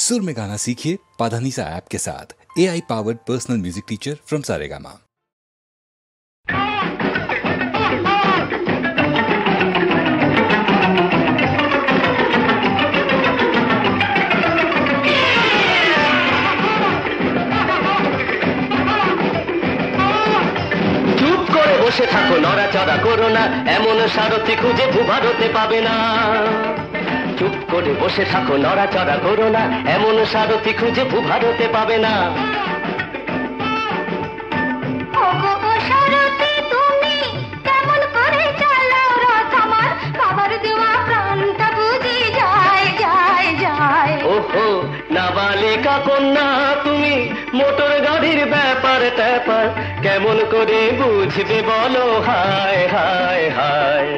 सुर में गाना सीखिए पाधानीसा ऐप के साथ। AI powered personal music teacher from Saregama. বসে থাকো, নড়াচড়া করো না, এমন সারথি খুঁজে ভূভারতে পাবে না। চুপ করে বসে থাকো, নড়াচড়া করো না, এমন সারথি খুঁজে ভূভারতে পাবে না। ওহো নাবালিকা কন্যা তুমি, মোটর গাড়ির ব্যাপার ট্যাপার কেমন করে বুঝবে বলো? হায় হায় হায়।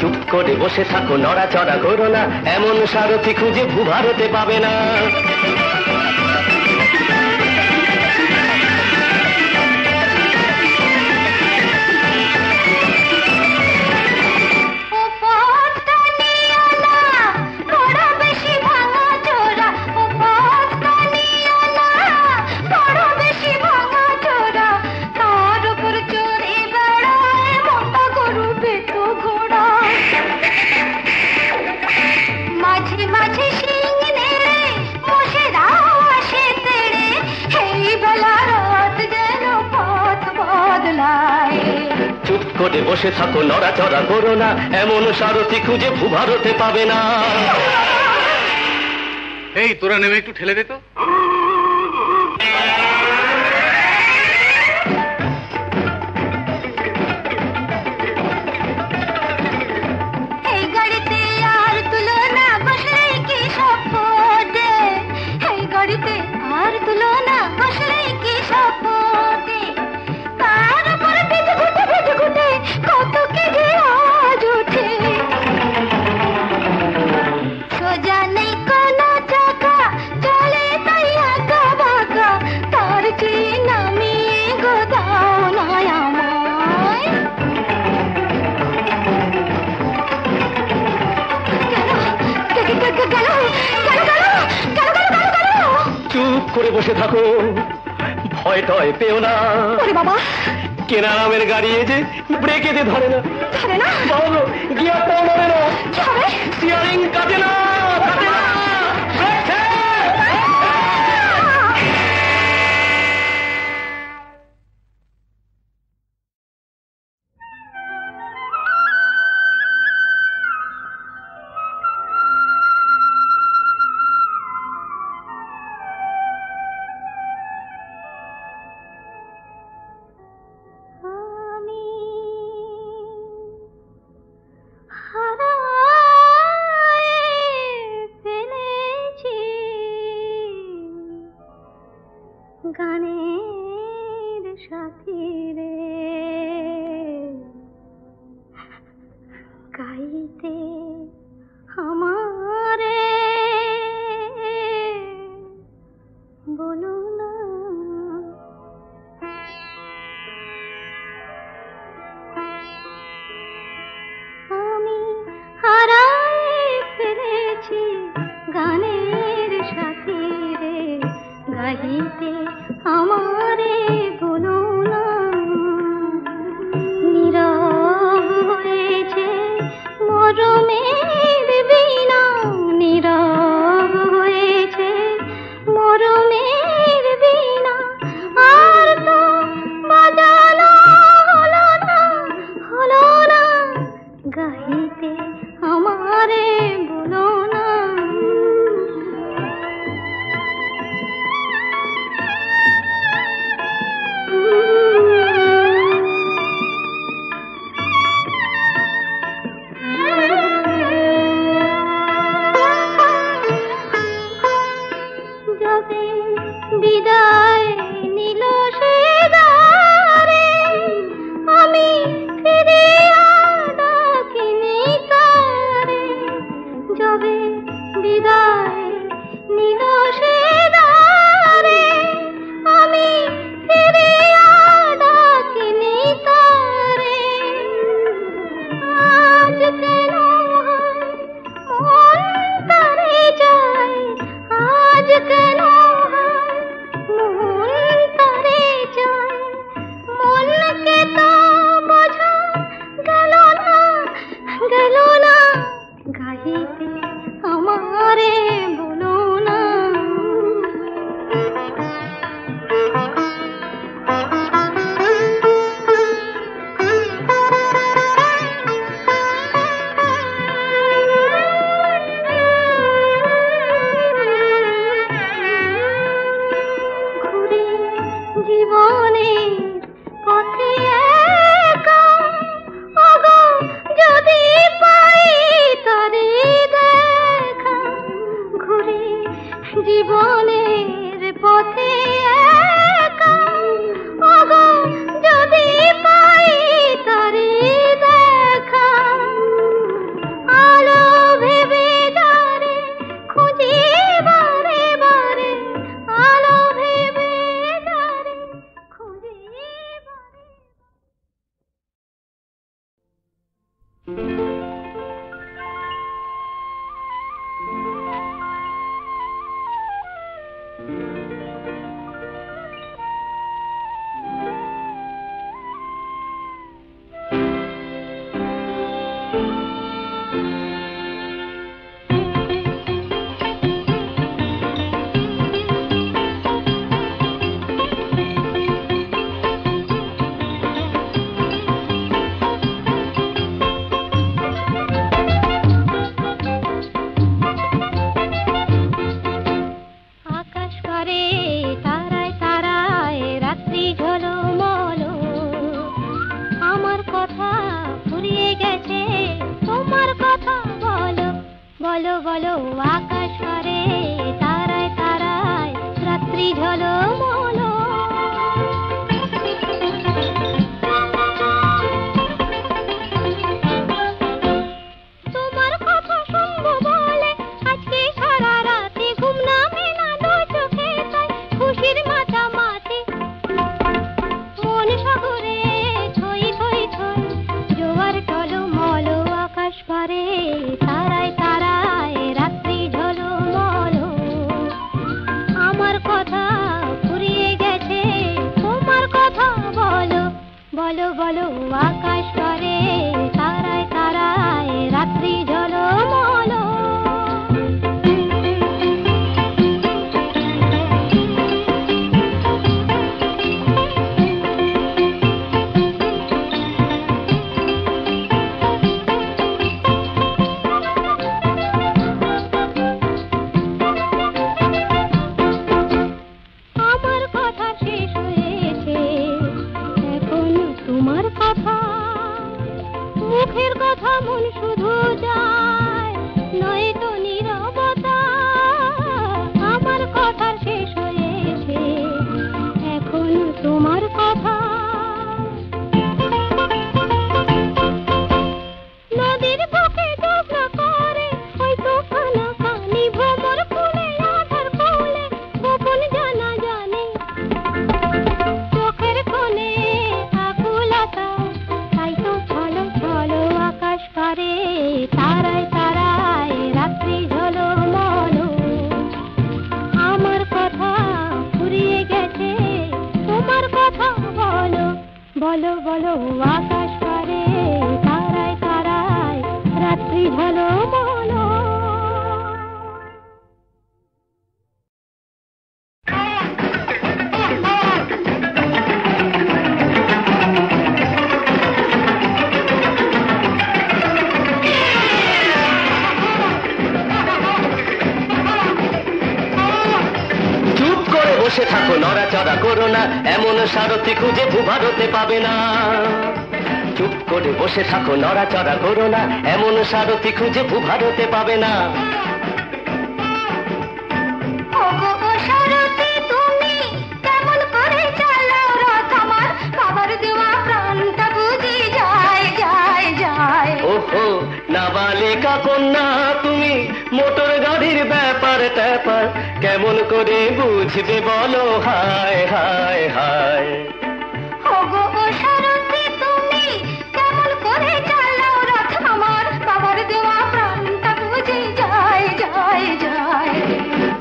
চুপ করে বসে থাকো, নড়াচড়া করো না, এমন সারথি খুঁজে ভূভারতে পাবে না। চুপ করে বসে থাকো, নড়াচড়া করো না, এমন সারথি খুঁজে ভূভারতে পাবে না। এই তোরা নেমে একটু ঠেলে দে তো। এই গাড়িতে আর তুলনা, বসলে কি সপদে, এই গাড়িতে আর তুলনা, বসলে কি সপদে, তার উপর পেটে ঘুটে পেটে ঘুটে কত কি যে আজ উঠে। সোজা নেই কোনো চাকা, চলে তাই আঁকা বাঁকা, তার চেয়ে নামিয়ে গো দাও না আমায়। চুপ করে বসে থাকো, ভয় টয় পেও না। বাবা কেনা নামের গাড়ি যে ব্রেকে দিয়ে ধরে না, ধরে না, বাবু গিয়ারটাও নড়ে না, কি হবে? স্টিয়ারিং কাটে না, কাটে না, ব্রেক ফেল। গানের সাথী রে, গাইতে আমারে বলো না। আমি হারায় ফেলেছি গানের সাথী রে, গাইতে আমারে বলো না। বলো আকাশ পারে তারায় তারায় রাত্রি ঝলমলো। তোমার কথা শুনবো বলে আজকে সারা রাতে ঘুম নামে না দু চোখে, তাই খুশির মাতামাতি মন সাগরে থই থই থই জোয়ার টলমল। আকাশ পারে তারায় তারায় রাত্রি ঝলমল। আমার কথা ফুরিয়ে গেছে তোমার কথা বলো বলো বলো। আকাশ পারে তারায় তারায় রাত্রি ঝলমল। আমার কথা শেষ হয়েছে এখন তোমার কথা, মুখের কথা মন শুধু যায় নয়তো নীরবতা। আমার কথা শেষ হয়েছে এখন তোমার কথা। নদীর বুকে ডোবা করে হয়তো কানা কানি ভ্রমর ফুলে আধার কোলে গোপন জানা জানে। চোখের কোণে আকুলতা তাই তো ছলো ছলো। আকাশ পারে তারায় তারায় রাত্রি ঝলমল। আমার কথা ফুরিয়ে গেছে তোমার কথা বলো বলো বলো। আকাশ পারে তারায় তারায় রাত্রি ঝলমল। চুপ করে বসে থাকো নড়াচড়া করো না, এমন সারথি খুঁজে ভূভারতে পাবে না। চুপ করে বসে থাকো নড়াচড়া করো না, এমন সারথি খুঁজে ভূভারতে পাবে না। ওগো ও সারথি তুমি কেমন করে চালাও রথ আমার, বাবার দেওয়া প্রাণটা বুঝি যায় যায় যায়। ওহো নাবালিকা কন্যা তুমি, মোটর গাড়ির ব্যাপার ট্যাপার কেমন করে বুঝবে বলো। হায় হায় হায়। ওগো ও সারথি তুমি কেমন করে চালাও রথ আমার, বাবার দেওয়া প্রাণটা বুঝি যায় যায় যায়।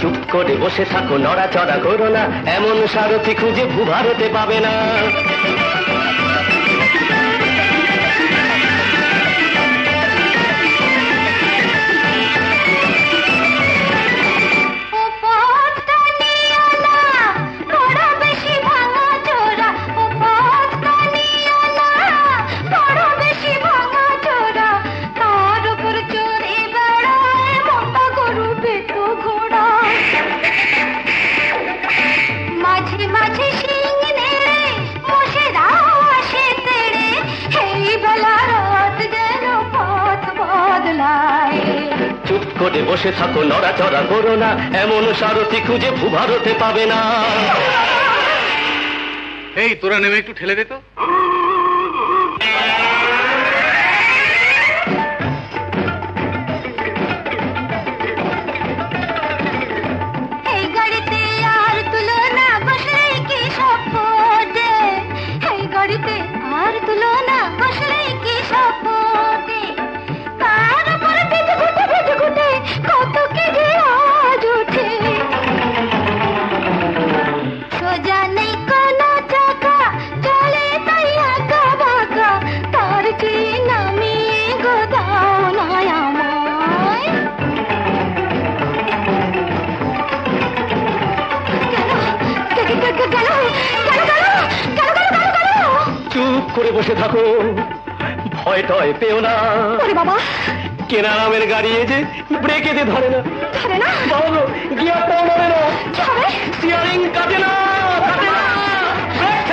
চুপ করে বসে থাকো নড়াচড়া করো না, এমন সারথি খুঁজে ভূভারতে পাবে না। ও পথটা নিও না বড় বেশি ভাঙা চোরা, ও পথটা নিও না বড় বেশি ভাঙা চোরা। তার উপর চড়ে বেড়ায় মোটা গরু পেটো ঘোড়া। মাঝে মাঝে শিং নেড়ে মোষেরাও আসে তেড়ে, এই বেলা রাত যেন পথ বদলায়। চুপ করে বসে থাকো নড়াচড়া করো না, এমন সারথি খুঁজে ভূভারতে পাবে না। এই তোরা নেমে একটু ঠেলে দে তো। এই গাড়িতে আর তুলনা বসলেই কি সব ফোটে, এই গাড়িতে আর তুলনা বসলেই কি সব ফোটে। তার উপর ভেজে ঘুটে কত কি যে আওয়াজ ওঠে। সোজা নেই কোনো চাকা চলে তাই আঁকা বাঁকা, তার চেয়ে নামিয়ে গোদাও নয় আমায়। চুপ করে বসে থাকো, ভয় টয় পেও না। ওরে বাবা, কেনা নামের গাড়ি এই যে ব্রেকেতে ধরে না। ধরে না? বাবু গিয়ারটাও নড়ে না, কি হবে? স্টিয়ারিং কাটে না, কাটে না। ব্রেক!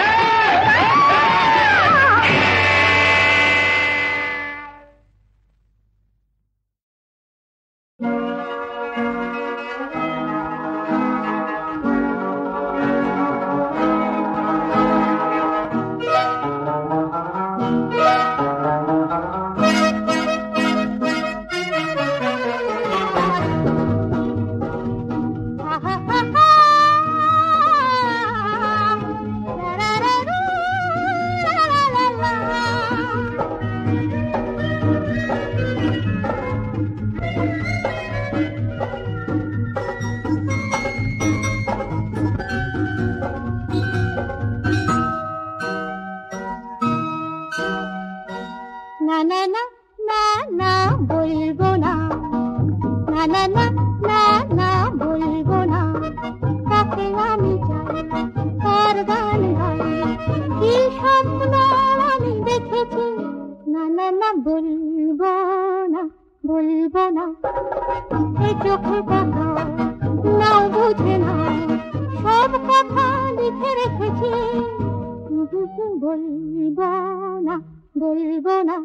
বলবো না, না না না না না বলবো না, তাকে আমি চাই তার গান গাই, কি স্বপ্ন আমি দেখেছি, না না না বলবো না, বলবো না, এ চোখে তাকাও নাও বুঝে না, সব কথা লিখে রেখেছি, বলবো না, বলবো না।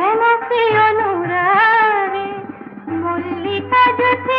কেন কি অনুরাগে মল্লিকা জ্যোতি